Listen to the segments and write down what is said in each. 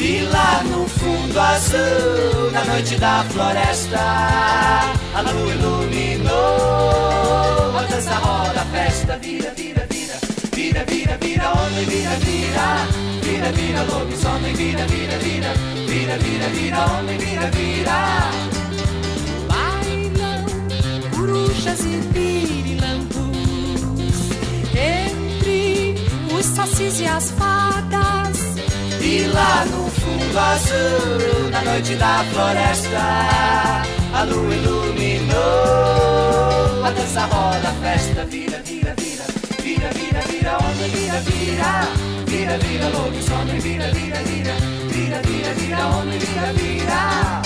E lá no fundo azul, na noite da floresta, a lua iluminou. A dança roda, a festa vira, vira, vira. Vira, vira, vira, homem, vira, vira. Vira, vira, lobisomem, vira, vira, vira. Vira, vira, vira, homem, vira, vira. Bailam corujas e pirilambus entre os sacis e as fadas. E lá no fundo azul, na noite da floresta, a lua iluminou. A dança roda, a festa vira, vira, vira. Vira, vira, vira, homem, vira, vira. Vira, vira, lobisomem, vira, vira, vira. Vira, vira, vira, homem, vira, vira.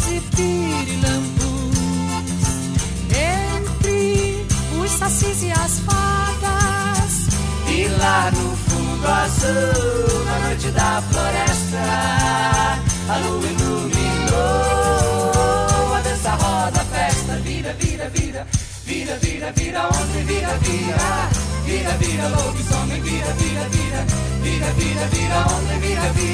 E pirilambus entre os sacis e as fadas. E lá no fundo azul, na noite da floresta, a lua iluminou. A dança roda, a festa vira, vira, vira. Vira, vira, vira, homem, vira, vira. Vira, vira, lobisomem, vira, vira, vira. Vira, vira, vira, homem, vira, vira.